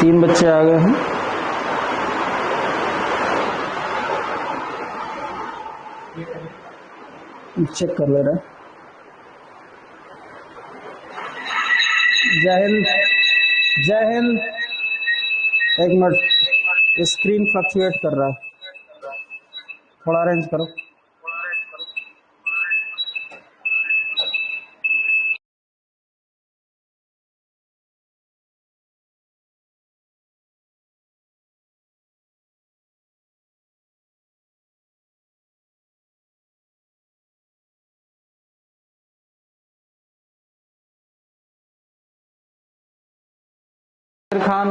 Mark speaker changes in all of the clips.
Speaker 1: 3 बच्चे आ गए हैं। चेक कर ले रहे। जय हिंद, जय हिंद। एक मिनट, स्क्रीन फ्लक्चुएट कर रहा है, थोड़ा अरेंज करो। खान,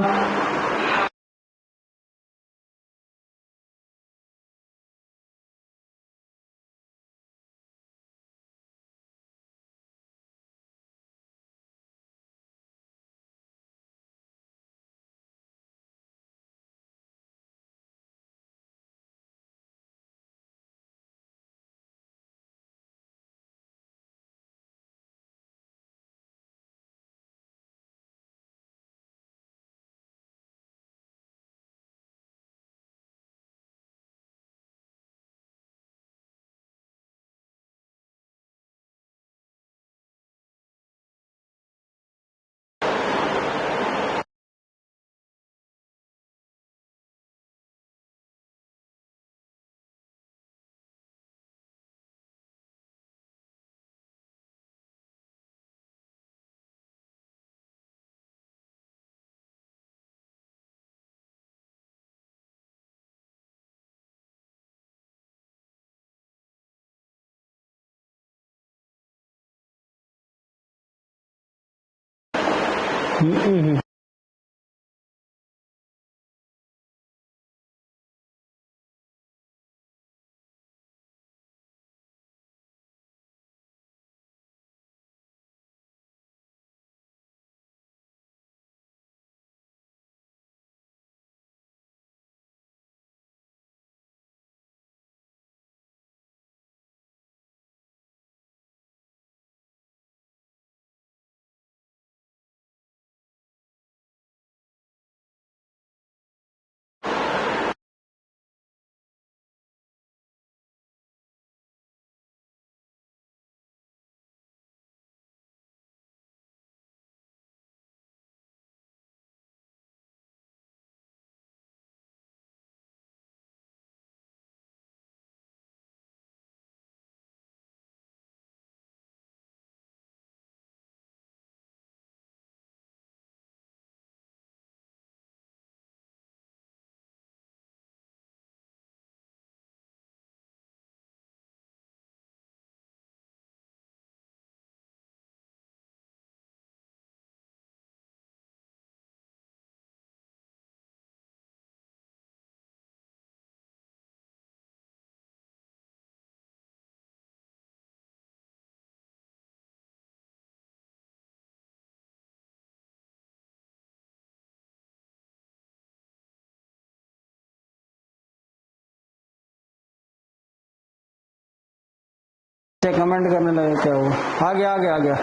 Speaker 1: कमेंट करने लगे क्या वो? आ गया आ गया आ गया।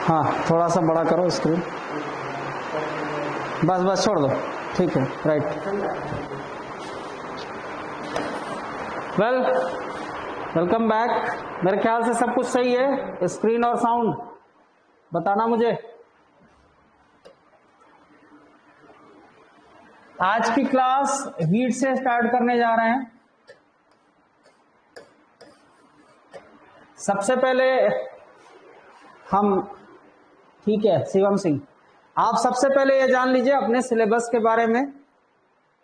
Speaker 1: हाँ, थोड़ा सा बड़ा करो स्क्रीन, बस बस छोड़ दो, ठीक है, राइट। Welcome back. मेरे ख्याल से सब कुछ सही है, स्क्रीन और साउंड बताना मुझे। आज की क्लास हीट से स्टार्ट करने जा रहे हैं। सबसे पहले हम, ठीक है शिवम सिंह, आप सबसे पहले ये जान लीजिए अपने सिलेबस के बारे में।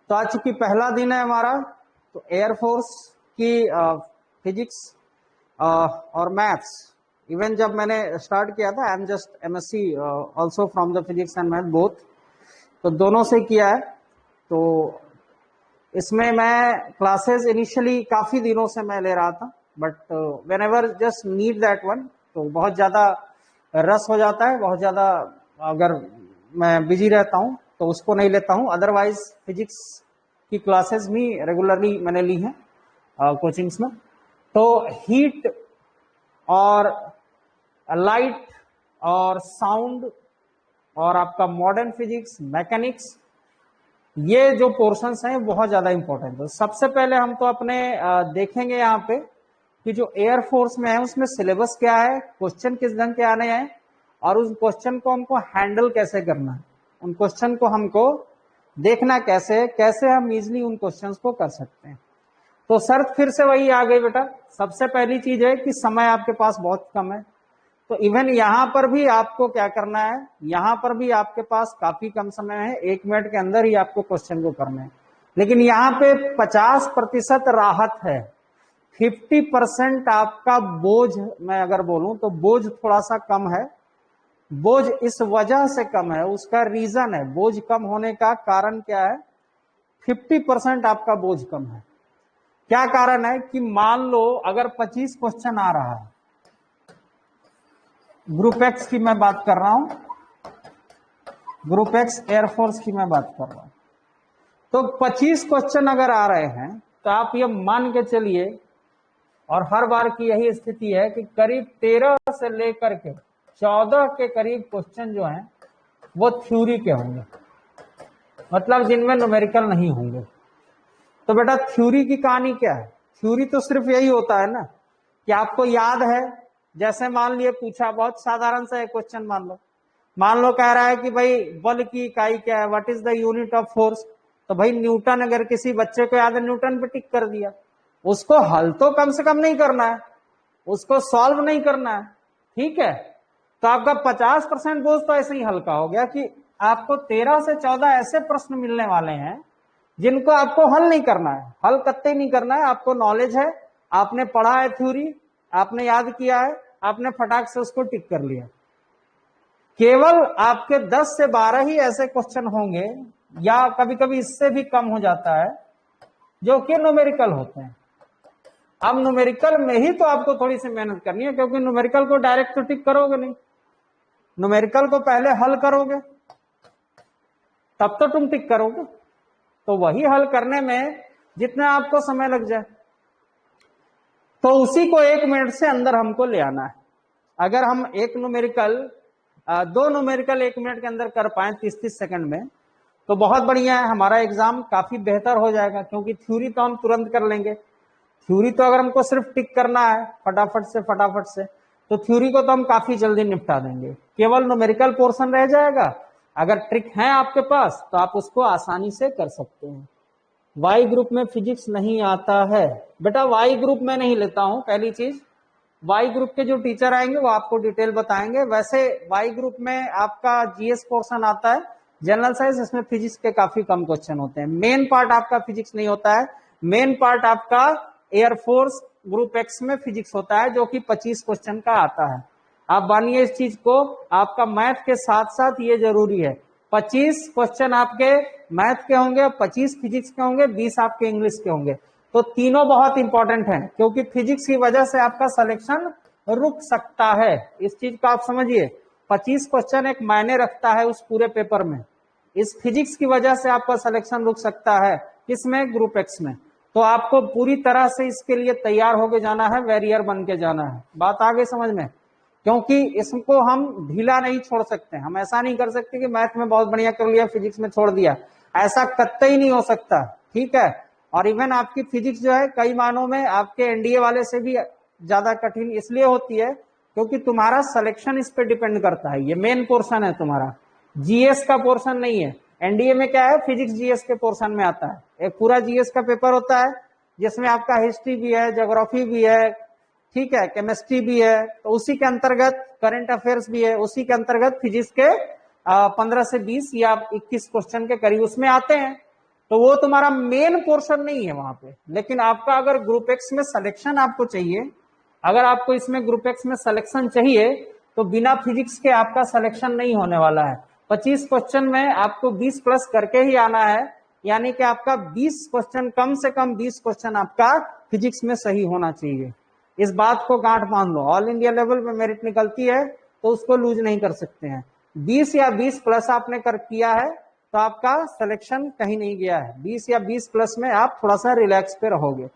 Speaker 1: तो आज चूंकि पहला दिन है हमारा, तो एयरफोर्स की फिजिक्स और मैथ्स, इवन जब मैंने स्टार्ट किया था, I am just MSc also from the physics and math both, तो दोनों से किया है। तो इसमें मैं क्लासेस इनिशियली काफी दिनों से मैं ले रहा था, but when ever just need that one, तो बहुत ज्यादा रस हो जाता है, बहुत ज्यादा अगर मैं बिजी रहता हूं तो उसको नहीं लेता हूं। अदरवाइज फिजिक्स की क्लासेस भी रेगुलरली मैंने ली हैं कोचिंग्स में। तो हीट और लाइट और साउंड और आपका मॉडर्न फिजिक्स, मैकेनिक्स, ये जो पोर्शंस हैं बहुत ज्यादा इंपॉर्टेंट है। सबसे पहले हम तो अपने देखेंगे यहाँ पे कि जो एयरफोर्स में है उसमें सिलेबस क्या है, क्वेश्चन किस ढंग के आने हैं, और उस क्वेश्चन को हमको हैंडल कैसे करना है, उन क्वेश्चन को हमको देखना कैसे है, कैसे हम इजिली उन क्वेश्चंस को कर सकते हैं। तो शर्त फिर से वही आ गई बेटा, सबसे पहली चीज है कि समय आपके पास बहुत कम है। तो इवन यहां पर भी आपको क्या करना है, यहां पर भी आपके पास काफी कम समय है, 1 मिनट के अंदर ही आपको क्वेश्चन को करना है। लेकिन यहाँ पे 50% राहत है, 50% आपका बोझ, मैं अगर बोलूं तो बोझ थोड़ा सा कम है। बोझ इस वजह से कम है, उसका रीजन है, बोझ कम होने का कारण क्या है, 50% आपका बोझ कम है। क्या कारण है कि मान लो अगर 25 क्वेश्चन आ रहा है, ग्रुप एक्स की मैं बात कर रहा हूं, ग्रुप एक्स एयरफोर्स की मैं बात कर रहा हूं, तो 25 क्वेश्चन अगर आ रहे हैं तो आप ये मान के चलिए, और हर बार की यही स्थिति है कि करीब 13 से लेकर के 14 के करीब क्वेश्चन जो हैं वो थ्योरी के होंगे, मतलब जिनमें न्यूमेरिकल नहीं होंगे। तो बेटा थ्योरी की कहानी क्या है, थ्योरी तो सिर्फ यही होता है ना कि आपको याद है, जैसे मान लिए पूछा, बहुत साधारण सा एक क्वेश्चन मान लो कह रहा है कि भाई बल की इकाई क्या है, what is the unit of force. तो भाई न्यूटन, अगर किसी बच्चे को याद है न्यूटन पे टिक कर दिया, उसको हल तो कम से कम नहीं करना है, उसको सॉल्व नहीं करना है, ठीक है। तो आपका 50% बोझ तो ऐसे ही हल्का हो गया कि आपको 13 से 14 ऐसे प्रश्न मिलने वाले हैं जिनको आपको हल नहीं करना है, हल कत्ते नहीं करना है, आपको नॉलेज है, आपने पढ़ा है थ्योरी, आपने याद किया है, आपने फटाक से उसको टिक कर लिया। केवल आपके 10 से 12 ही ऐसे क्वेश्चन होंगे, या कभी कभी इससे भी कम हो जाता है, जो कि न्यूमेरिकल होते हैं। अब न्यूमेरिकल में ही तो आपको थोड़ी सी मेहनत करनी है, क्योंकि न्यूमेरिकल को डायरेक्ट तो टिक करोगे नहीं, न्यूमेरिकल को पहले हल करोगे तब तो तुम टिक करोगे। तो वही हल करने में जितना आपको समय लग जाए, तो उसी को 1 मिनट से अंदर हमको ले आना है। अगर हम एक न्यूमेरिकल, 2 न्यूमेरिकल 1 मिनट के अंदर कर पाए 30-30 सेकंड में, तो बहुत बढ़िया है, हमारा एग्जाम काफी बेहतर हो जाएगा। क्योंकि थ्योरी तो हम तुरंत कर लेंगे, थ्योरी तो अगर हमको सिर्फ टिक करना है फटाफट से, तो थ्योरी को तो हम काफी जल्दी निपटा देंगे। केवल न्यूमेरिकल पोर्शन रह जाएगा, अगर ट्रिक है आपके पास तो आप उसको आसानी से कर सकते हैं। वाई ग्रुप में फिजिक्स नहीं आता है, बेटा वाई ग्रुप में नहीं लेता हूं, पहली चीज। वाई ग्रुप के जो टीचर आएंगे वो आपको डिटेल बताएंगे। वैसे वाई ग्रुप में आपका जीएस पोर्शन आता है, जनरल साइंस, इसमें फिजिक्स के काफी कम क्वेश्चन होते हैं। मेन पार्ट आपका फिजिक्स नहीं होता है, मेन पार्ट आपका एयरफोर्स ग्रुप एक्स में फिजिक्स होता है, जो कि 25 क्वेश्चन का आता है। आप मानिए इस चीज को, आपका मैथ के साथ साथ ये जरूरी है, 25 क्वेश्चन आपके मैथ के होंगे, 25 फिजिक्स के होंगे, 20 आपके इंग्लिश के होंगे। तो तीनों बहुत इंपॉर्टेंट हैं, क्योंकि फिजिक्स की वजह से आपका सिलेक्शन रुक सकता है। इस चीज को आप समझिए, 25 क्वेश्चन एक मायने रखता है उस पूरे पेपर में। इस फिजिक्स की वजह से आपका सिलेक्शन रुक सकता है, किसमें, ग्रुप एक्स में। तो आपको पूरी तरह से इसके लिए तैयार होके जाना है, वैरियर बन के जाना है। बात आ गई समझ में, क्योंकि इसको हम ढीला नहीं छोड़ सकते। हम ऐसा नहीं कर सकते कि मैथ में बहुत बढ़िया कर लिया, फिजिक्स में छोड़ दिया, ऐसा कतई नहीं हो सकता, ठीक है। और इवन आपकी फिजिक्स जो है कई मानों में आपके एनडीए वाले से भी ज्यादा कठिन इसलिए होती है क्योंकि तुम्हारा सिलेक्शन इस पे डिपेंड करता है। ये मेन पोर्शन है तुम्हारा, जीएस का पोर्शन नहीं है। एनडीए में क्या है, फिजिक्स जीएस के पोर्शन में आता है। एक पूरा जीएस का पेपर होता है जिसमें आपका हिस्ट्री भी है, ज्योग्राफी भी है, ठीक है, केमिस्ट्री भी है, तो उसी के अंतर्गत करंट अफेयर्स भी है, उसी के अंतर्गत फिजिक्स के 15 से 20 या 21 क्वेश्चन के करीब उसमें आते हैं। तो वो तुम्हारा मेन पोर्शन नहीं है वहां पे। लेकिन आपका अगर ग्रुप एक्स में सिलेक्शन आपको चाहिए, अगर आपको इसमें ग्रुप एक्स में सिलेक्शन चाहिए, तो बिना फिजिक्स के आपका सिलेक्शन नहीं होने वाला है। 25 क्वेश्चन में आपको 20 प्लस करके ही आना है, यानी कि आपका 20 क्वेश्चन, कम से कम 20 क्वेश्चन आपका फिजिक्स में सही होना चाहिए। इस बात को गांठ मान लो, ऑल इंडिया लेवल पे मेरिट निकलती है तो उसको लूज नहीं कर सकते हैं। 20 या 20 प्लस आपने कर किया है तो आपका सिलेक्शन कहीं नहीं गया है। 20 या 20 प्लस में आप थोड़ा सा रिलैक्स पे रहोगे,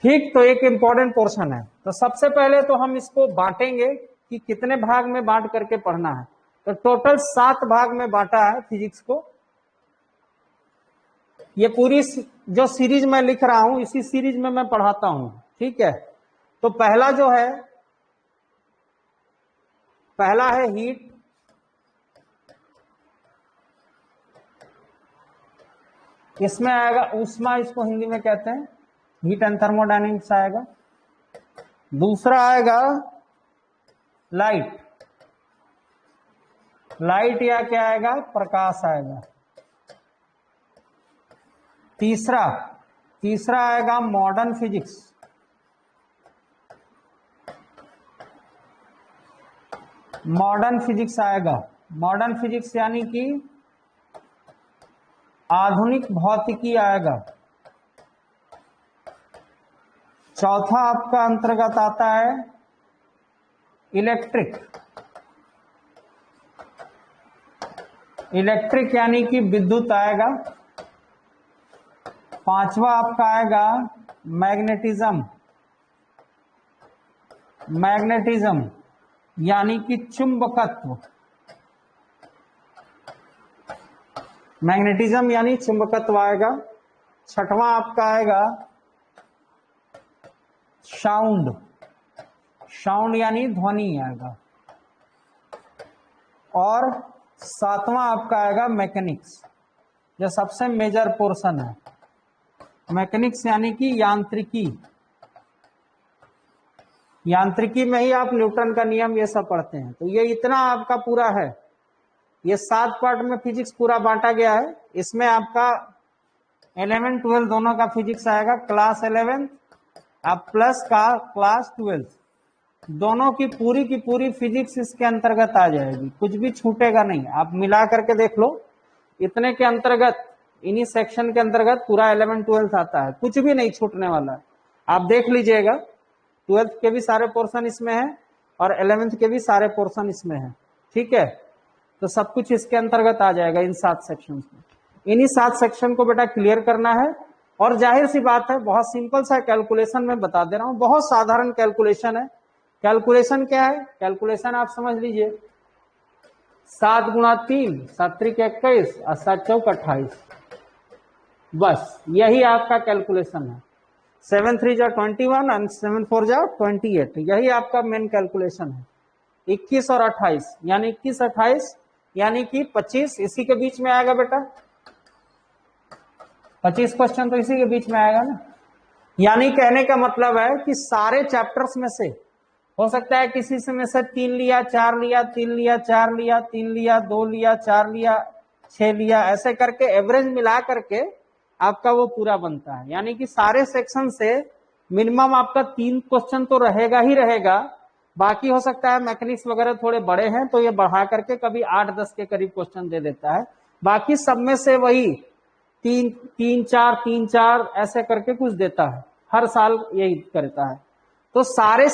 Speaker 1: ठीक। तो एक इंपॉर्टेंट पोर्शन है। तो सबसे पहले तो हम इसको बांटेंगे कि कितने भाग में बांट करके पढ़ना है। तो टोटल 7 भाग में बांटा है फिजिक्स को। ये पूरी जो सीरीज मैं लिख रहा हूं इसी सीरीज में मैं पढ़ाता हूं, ठीक है। तो पहला जो है, पहला है हीट, इसमें आएगा ऊष्मा, इसको हिंदी में कहते हैं, हीट एंड थर्मोडायनेमिक्स आएगा। दूसरा आएगा लाइट, लाइट या क्या आएगा, प्रकाश आएगा। तीसरा आएगा मॉडर्न फिजिक्स, मॉडर्न फिजिक्स आएगा। मॉडर्न फिजिक्स यानी कि आधुनिक भौतिकी आएगा। चौथा आपका अंतर्गत आता है इलेक्ट्रिक, इलेक्ट्रिक यानी कि विद्युत आएगा। पांचवा आपका आएगा मैग्नेटिज्म, मैग्नेटिज्म यानी कि चुंबकत्व, मैग्नेटिज्म यानी चुंबकत्व आएगा। छठवां आपका आएगा साउंड, साउंड यानी ध्वनि आएगा। और सातवां आपका आएगा मैकेनिक्स, जो सबसे मेजर पोर्शन है। मैकेनिक्स यानी कि यांत्रिकी, यांत्रिकी में ही आप न्यूटन का नियम ये सब पढ़ते हैं। तो ये इतना आपका पूरा है, ये 7 पार्ट में फिजिक्स पूरा बांटा गया है। इसमें आपका 11 12 दोनों का फिजिक्स आएगा, क्लास 11 आप प्लस का क्लास 12, दोनों की पूरी फिजिक्स इसके अंतर्गत आ जाएगी, कुछ भी छूटेगा नहीं। आप मिला करके देख लो, इतने के अंतर्गत, इन्हीं सेक्शन के अंतर्गत पूरा 11 12 आता है, कुछ भी नहीं छूटने वाला है। आप देख लीजिएगा, 12th के भी सारे पोर्शन इसमें है और 11th के भी सारे पोर्शन इसमें है, ठीक है। तो सब कुछ इसके अंतर्गत आ जाएगा इन 7 सेक्शन में। इन्हीं 7 सेक्शन को बेटा क्लियर करना है। और जाहिर सी बात है, बहुत सिंपल सा कैलकुलेशन में बता दे रहा हूं, बहुत साधारण कैलकुलेशन है। कैलकुलेशन क्या है, कैलकुलेशन आप समझ लीजिए, 7 गुणा 3 7 त्रिक 21 और 7 चौक 28, बस यही आपका कैलकुलेशन है। 7 3 जा 21 और 7 4 जा 28, यही आपका मेन कैलकुलेशन है। 21 और 28 यानी 21 28 यानी कि 25 इसी के बीच में आएगा बेटा, 25 क्वेश्चन तो इसी के बीच में आएगा ना। यानी कहने का मतलब है कि सारे चैप्टर्स में से हो सकता है किसी से में से 3 लिया, 4 लिया, 3 लिया, 4 लिया, 3 लिया, 2 लिया, 4 लिया, 6 लिया, ऐसे करके एवरेज मिला करके आपका वो पूरा बनता है। यानी कि सारे सेक्शन से मिनिमम आपका 3 क्वेश्चन तो रहेगा ही रहेगा। बाकी हो सकता है मैकेनिक्स वगैरह थोड़े बड़े हैं तो ये बढ़ा करके कभी 8-10 के करीब क्वेश्चन दे देता है। बाकी सब में से वही 3-4 ऐसे करके कुछ देता है, हर साल यही करता है। तो सारे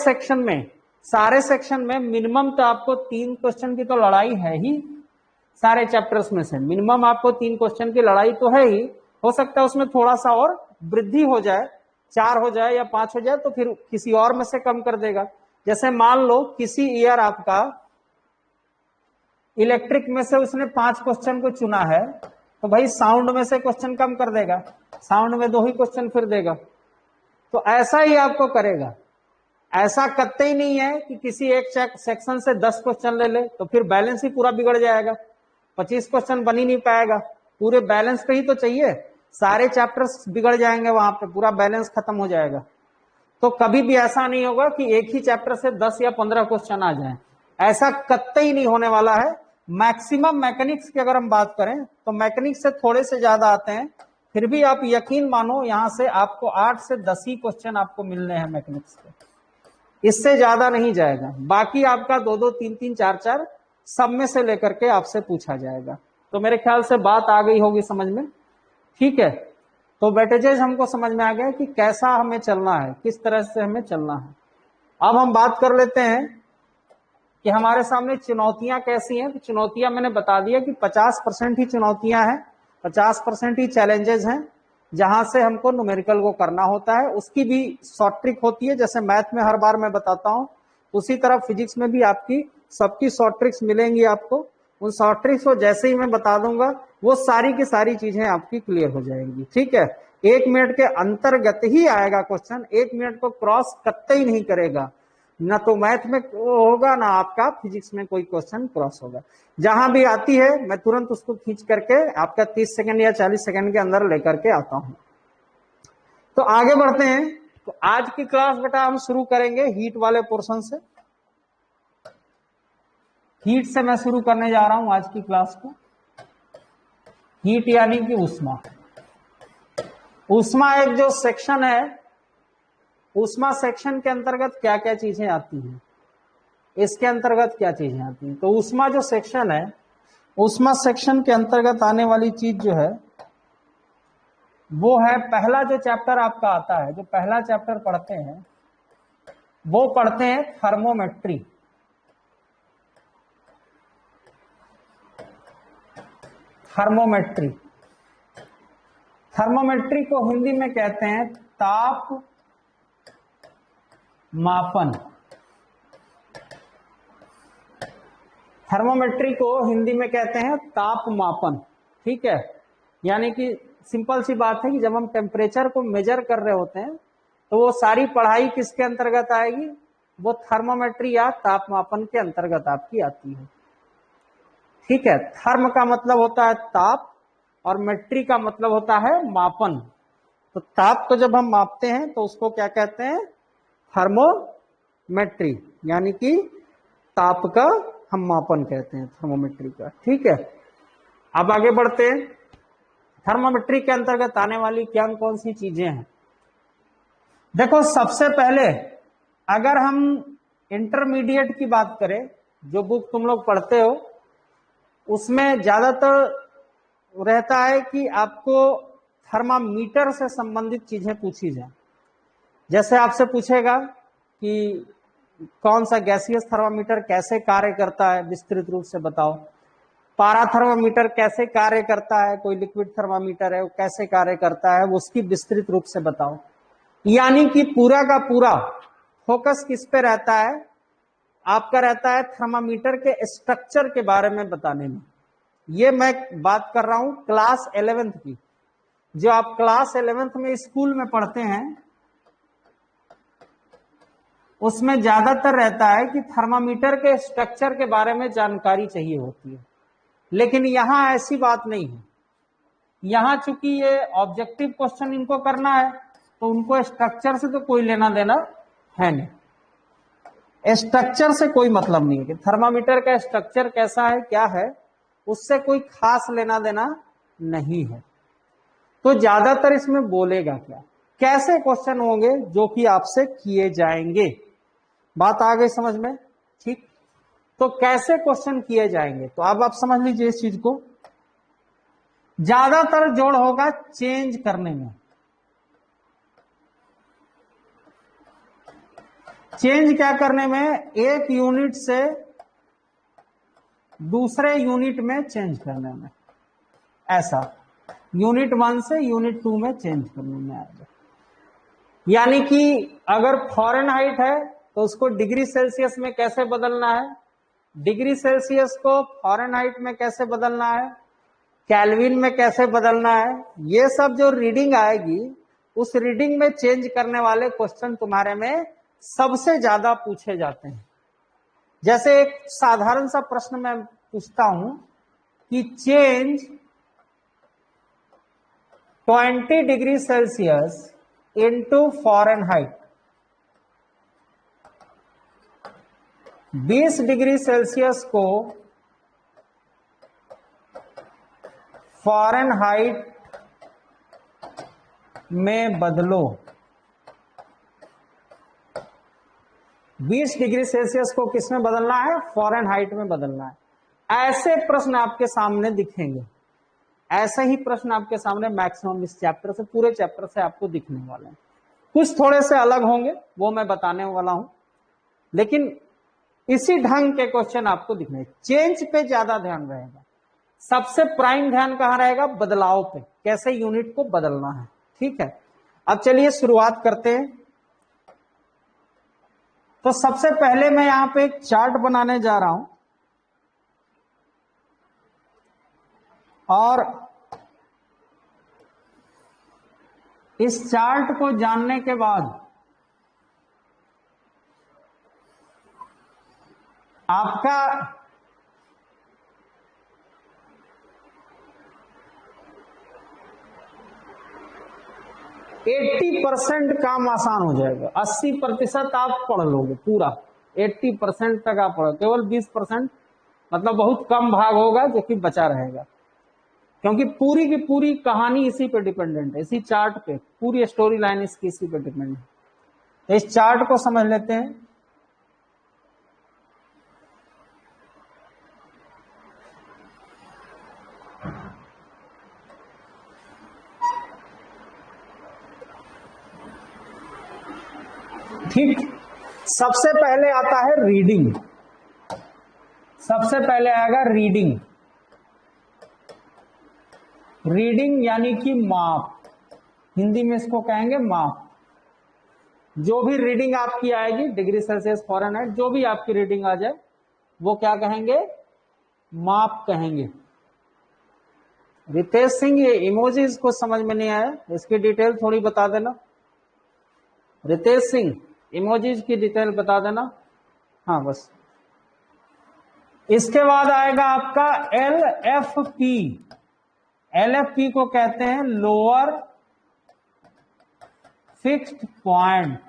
Speaker 1: सेक्शन में मिनिमम तो आपको 3 क्वेश्चन की तो लड़ाई है ही। सारे चैप्टर्स में से मिनिमम आपको 3 क्वेश्चन की लड़ाई तो है ही। हो सकता है उसमें थोड़ा सा और वृद्धि हो जाए, 4 हो जाए या 5 हो जाए, तो फिर किसी और में से कम कर देगा। जैसे मान लो किसी ईयर आपका इलेक्ट्रिक में से उसने 5 क्वेश्चन को चुना है, तो भाई साउंड में से क्वेश्चन कम कर देगा, साउंड में 2 ही क्वेश्चन फिर देगा। तो ऐसा ही आपको करेगा। ऐसा करते ही नहीं है कि किसी एक सेक्शन से 10 क्वेश्चन ले ले, तो फिर बैलेंस ही पूरा बिगड़ जाएगा, 25 क्वेश्चन बन ही नहीं पाएगा। पूरे बैलेंस पे ही तो चाहिए, सारे चैप्टर्स बिगड़ जाएंगे, वहां पे पूरा बैलेंस खत्म हो जाएगा। तो कभी भी ऐसा नहीं होगा कि एक ही चैप्टर से 10 या 15 क्वेश्चन आ जाएं, ऐसा कतई ही नहीं होने वाला है। मैक्सिमम मैकेनिक्स की अगर हम बात करें तो मैकेनिक्स से थोड़े से ज्यादा आते हैं, फिर भी आप यकीन मानो यहां से आपको 8 से 10 ही क्वेश्चन आपको मिलने हैं मैकेनिक्स के, इससे ज्यादा नहीं जाएगा। बाकी आपका 2-2 3-3 4-4 सब में से लेकर के आपसे पूछा जाएगा। तो मेरे ख्याल से बात आ गई होगी समझ में, ठीक है। तो वेटेजेस हमको समझ में आ गया कि कैसा हमें चलना है, किस तरह से हमें चलना है। अब हम बात कर लेते हैं कि हमारे सामने चुनौतियां कैसी हैं। तो चुनौतियां मैंने बता दिया कि 50% ही चुनौतियां हैं, 50% ही चैलेंजेस हैं जहां से हमको न्यूमेरिकल को करना होता है। उसकी भी शॉर्ट ट्रिक होती है, जैसे मैथ में हर बार मैं बताता हूं, उसी तरह फिजिक्स में भी आपकी सबकी शॉर्ट ट्रिक्स मिलेंगी आपको। उन शॉर्ट ट्रिक्स को जैसे ही मैं बता दूंगा वो सारी की सारी चीजें आपकी क्लियर हो जाएंगी। ठीक है, 1 मिनट के अंतर्गत ही आएगा क्वेश्चन, 1 मिनट को क्रॉस कतई नहीं करेगा, ना तो मैथ में होगा ना आपका फिजिक्स में कोई क्वेश्चन क्रॉस होगा। जहां भी आती है मैं तुरंत उसको खींच करके आपका 30 सेकंड या 40 सेकंड के अंदर लेकर के आता हूं। तो आगे बढ़ते हैं। तो आज की क्लास बेटा हम शुरू करेंगे हीट वाले पोर्शन से। हीट से मैं शुरू करने जा रहा हूं आज की क्लास को। हीट यानी कि ऊष्मा। ऊष्मा एक जो सेक्शन है, ऊष्मा सेक्शन के अंतर्गत क्या क्या चीजें आती हैं, इसके अंतर्गत क्या चीजें आती हैं। तो ऊष्मा जो सेक्शन है, ऊष्मा सेक्शन के अंतर्गत आने वाली चीज जो है वो है, पहला जो चैप्टर आपका आता है, जो पहला चैप्टर पढ़ते हैं वो पढ़ते हैं थर्मोमेट्री। थर्मोमेट्री, थर्मोमेट्री को हिंदी में कहते हैं ताप मापन। थर्मोमेट्री को हिंदी में कहते हैं ताप मापन। ठीक है, यानी कि सिंपल सी बात है कि जब हम टेम्परेचर को मेजर कर रहे होते हैं तो वो सारी पढ़ाई किसके अंतर्गत आएगी, वो थर्मोमेट्री या तापमापन के अंतर्गत आपकी आती है। ठीक है, थर्म का मतलब होता है ताप और मेट्री का मतलब होता है मापन। तो ताप को जब हम मापते हैं तो उसको क्या कहते हैं, थर्मोमेट्री, यानी कि ताप का हम मापन कहते हैं थर्मोमेट्री का। ठीक है, अब आगे बढ़ते हैं। थर्मोमेट्री के अंतर्गत आने वाली क्या कौन सी चीजें हैं। देखो, सबसे पहले अगर हम इंटरमीडिएट की बात करें, जो बुक तुम लोग पढ़ते हो उसमें ज्यादातर रहता है कि आपको थर्मामीटर से संबंधित चीजें पूछी जाए। जैसे आपसे पूछेगा कि कौन सा गैसियस थर्मामीटर कैसे कार्य करता है, विस्तृत रूप से बताओ। पारा थर्मामीटर कैसे कार्य करता है, कोई लिक्विड थर्मामीटर है वो कैसे कार्य करता है, वो उसकी विस्तृत रूप से बताओ। यानी कि पूरा का पूरा फोकस किस पे रहता है, आपका रहता है थर्मामीटर के स्ट्रक्चर के बारे में बताने में। ये मैं बात कर रहा हूं क्लास 11th की। जो आप क्लास 11th में स्कूल में पढ़ते हैं उसमें ज्यादातर रहता है कि थर्मामीटर के स्ट्रक्चर के बारे में जानकारी चाहिए होती है, लेकिन यहां ऐसी बात नहीं है। यहां चूंकि ये ऑब्जेक्टिव क्वेश्चन इनको करना है तो उनको स्ट्रक्चर से तो कोई लेना देना है नहीं। स्ट्रक्चर से कोई मतलब नहीं है कि थर्मामीटर का स्ट्रक्चर कैसा है क्या है, उससे कोई खास लेना देना नहीं है। तो ज्यादातर इसमें बोलेगा क्या, कैसे क्वेश्चन होंगे जो कि आपसे किए जाएंगे। बात आ गई समझ में। ठीक, तो कैसे क्वेश्चन किए जाएंगे, तो अब आप समझ लीजिए इस चीज को। ज्यादातर जोड़ होगा चेंज करने में। चेंज क्या करने में, एक यूनिट से दूसरे यूनिट में चेंज करने में। ऐसा यूनिट 1 से यूनिट 2 में चेंज करने में आएगा। यानी कि अगर फॉरेनहाइट है तो उसको डिग्री सेल्सियस में कैसे बदलना है, डिग्री सेल्सियस को फॉरेनहाइट में कैसे बदलना है, केल्विन में कैसे बदलना है, ये सब जो रीडिंग आएगी उस रीडिंग में चेंज करने वाले क्वेश्चन तुम्हारे में सबसे ज्यादा पूछे जाते हैं। जैसे एक साधारण सा प्रश्न मैं पूछता हूं कि change 20 degree Celsius into Fahrenheit, 20 degree Celsius को फॉरेनहाइट में बदलो। 20 डिग्री सेल्सियस को किस में बदलना है, फॉरेनहाइट में बदलना है। ऐसे प्रश्न आपके सामने दिखेंगे, ऐसे ही प्रश्न आपके सामने मैक्सिमम इस चैप्टर से, पूरे चैप्टर से आपको दिखने वाले हैं। कुछ थोड़े से अलग होंगे वो मैं बताने वाला हूं, लेकिन इसी ढंग के क्वेश्चन आपको दिखने। चेंज पे ज्यादा ध्यान रहेगा, सबसे प्राइम ध्यान कहां रहेगा, बदलाव पे, कैसे यूनिट को बदलना है। ठीक है, अब चलिए शुरुआत करते हैं। तो सबसे पहले मैं यहां पे एक चार्ट बनाने जा रहा हूं। और इस चार्ट को जानने के बाद आपका %80 काम आसान हो जाएगा। 80% आप पढ़ लोगे पूरा, 80% तक आप पढ़ो, केवल 20% मतलब बहुत कम भाग होगा जो कि बचा रहेगा, क्योंकि पूरी की पूरी कहानी इसी पे डिपेंडेंट है, इसी चार्ट पे, पूरी स्टोरी लाइन इसकी इसी पे डिपेंडेंट है। तो इस चार्ट को समझ लेते हैं। ठीक, सबसे पहले आता है रीडिंग। सबसे पहले आएगा रीडिंग। रीडिंग यानी कि माप, हिंदी में इसको कहेंगे माप। जो भी रीडिंग आपकी आएगी, डिग्री सेल्सियस, फ़ारेनहाइट, जो भी आपकी रीडिंग आ जाए वो क्या कहेंगे? माप कहेंगे। रितेश सिंह, ये इमोजीज को समझ में नहीं आया, इसकी डिटेल थोड़ी बता देना। रितेश सिंह, इमोजीज की डिटेल बता देना। हाँ बस। इसके बाद आएगा आपका LFP। LFP को कहते हैं lower fixed point.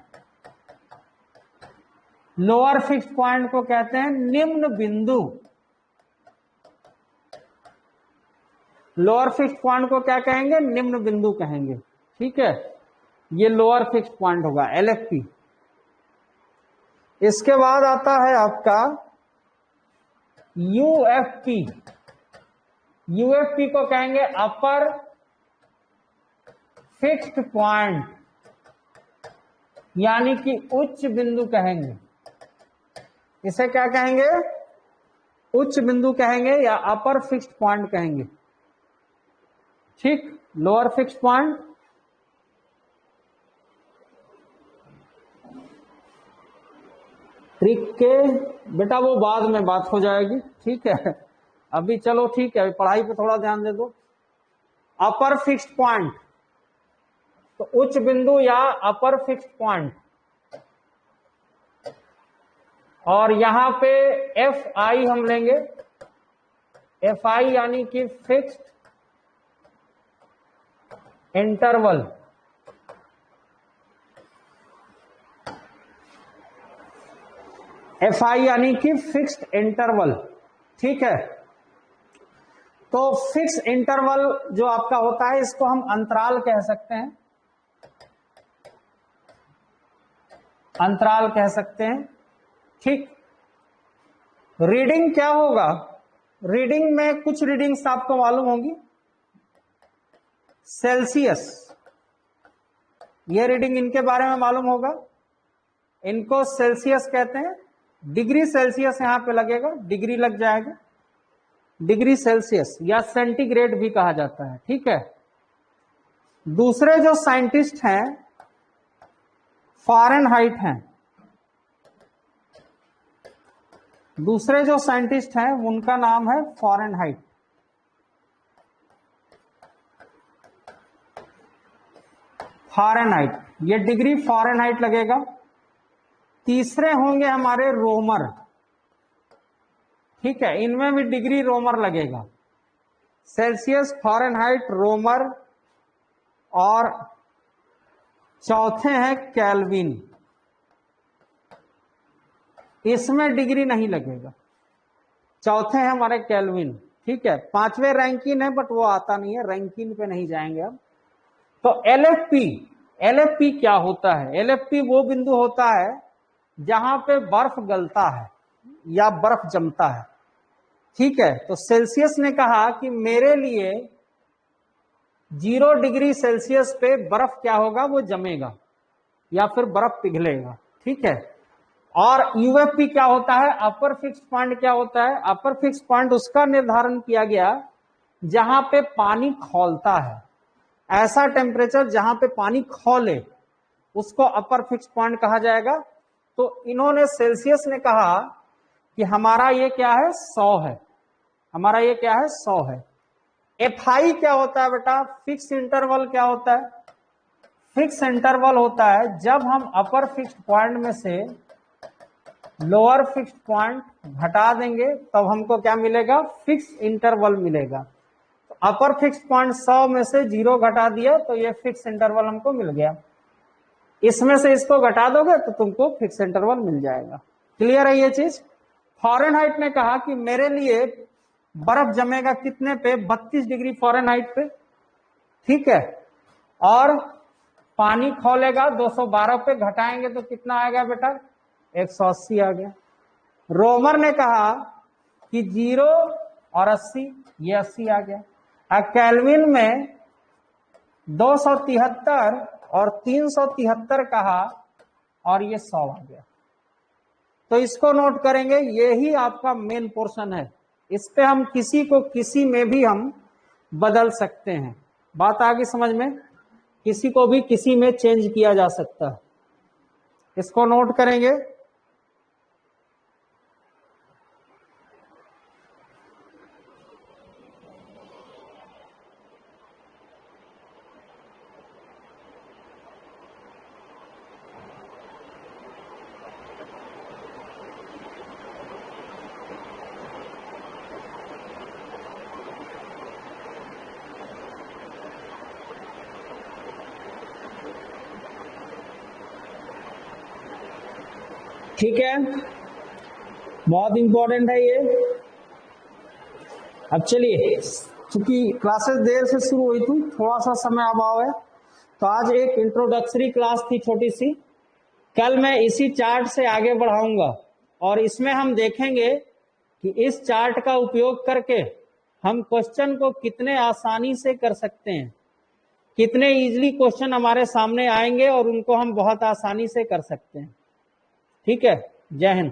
Speaker 1: Lower fixed point को कहते हैं निम्न बिंदु। लोअर फिक्स्ड पॉइंट को क्या कहेंगे? निम्न बिंदु कहेंगे। ठीक है, ये लोअर फिक्स्ड पॉइंट होगा LFP। इसके बाद आता है आपका UFP। UFP को कहेंगे अपर फिक्स्ड पॉइंट, यानी कि उच्च बिंदु कहेंगे। इसे क्या कहेंगे? उच्च बिंदु कहेंगे या अपर फिक्स्ड पॉइंट कहेंगे। ठीक, लोअर फिक्स्ड पॉइंट, ट्रिक के बेटा वो बाद में बात हो जाएगी। ठीक है, अभी चलो ठीक है, पढ़ाई पे थोड़ा ध्यान दे दो। अपर फिक्स्ड पॉइंट, तो उच्च बिंदु या अपर फिक्स्ड पॉइंट। और यहां पे FI हम लेंगे। FI यानी कि फिक्स्ड इंटरवल। FI यानी कि फिक्स्ड इंटरवल। ठीक है, तो फिक्स इंटरवल जो आपका होता है, इसको हम अंतराल कह सकते हैं। अंतराल कह सकते हैं। ठीक, रीडिंग क्या होगा? रीडिंग में कुछ रीडिंग्स आपको मालूम होंगी। सेल्सियस, ये रीडिंग इनके बारे में मालूम होगा। इनको सेल्सियस कहते हैं। डिग्री सेल्सियस यहां पे लगेगा, डिग्री लग जाएगा। डिग्री सेल्सियस या सेंटीग्रेड भी कहा जाता है। ठीक है, दूसरे जो साइंटिस्ट हैं फ़ारेनहाइट हैं। दूसरे जो साइंटिस्ट हैं उनका नाम है फ़ारेनहाइट। फ़ारेनहाइट, ये डिग्री फ़ारेनहाइट लगेगा। तीसरे होंगे हमारे रोमर। ठीक है, इनमें भी डिग्री रोमर लगेगा। सेल्सियस, फ़ारेनहाइट, रोमर, और चौथे हैं केल्विन। इसमें डिग्री नहीं लगेगा। चौथे हैं हमारे केल्विन। ठीक है, पांचवें रैंकिन है बट वो आता नहीं है, रैंकिन पे नहीं जाएंगे अब। तो LFP क्या होता है? LFP वो बिंदु होता है जहां पे बर्फ गलता है या बर्फ जमता है। ठीक है, तो सेल्सियस ने कहा कि मेरे लिए 0 डिग्री सेल्सियस पे बर्फ क्या होगा? वो जमेगा या फिर बर्फ पिघलेगा। ठीक है, और UFP क्या होता है? अपर फिक्स्ड पॉइंट क्या होता है? अपर फिक्स्ड पॉइंट उसका निर्धारण किया गया जहां पे पानी खौलता है। ऐसा टेम्परेचर जहां पे पानी खौले उसको अपर फिक्स्ड पॉइंट कहा जाएगा। तो इन्होंने, सेल्सियस ने कहा कि हमारा ये क्या है? 100 है। हमारा ये क्या है? 100 है। FI क्या होता है बेटा? फिक्स इंटरवल क्या होता है? फिक्स इंटरवल होता है जब हम अपर फिक्स्ड पॉइंट में से लोअर फिक्स्ड पॉइंट घटा देंगे तब हमको क्या मिलेगा? फिक्स इंटरवल मिलेगा। तो अपर फिक्स्ड पॉइंट 100 में से 0 घटा दिया तो ये फिक्स इंटरवल हमको मिल गया। इसमें से इसको घटा दोगे तो तुमको फिक्स इंटरवल मिल जाएगा। क्लियर है ये चीज? फ़ारेनहाइट ने कहा कि मेरे लिए बर्फ जमेगा कितने पे? 32 डिग्री फ़ारेनहाइट पे, ठीक है। और पानी खौलेगा 212 पे, घटाएंगे तो कितना आएगा बेटा? 180 आ गया। रोमर ने कहा कि 0 और 80, ये 80 आ गया। केल्विन में 273 और 373 कहा और ये 100 आ गया। तो इसको नोट करेंगे, ये ही आपका मेन पोर्शन है। इस पे हम किसी को किसी में भी हम बदल सकते हैं। बात आ गई समझ में? किसी को भी किसी में चेंज किया जा सकता है। इसको नोट करेंगे। ठीक है, बहुत इंपॉर्टेंट है ये। अब चलिए, क्योंकि क्लासेस देर से शुरू हुई थी, थोड़ा सा समय अभाव है, तो आज एक इंट्रोडक्टरी क्लास थी छोटी सी। कल मैं इसी चार्ट से आगे बढ़ाऊंगा और इसमें हम देखेंगे कि इस चार्ट का उपयोग करके हम क्वेश्चन को कितने आसानी से कर सकते हैं, कितने इजीली क्वेश्चन हमारे सामने आएंगे और उनको हम बहुत आसानी से कर सकते हैं। ठीक है, जय हिंद।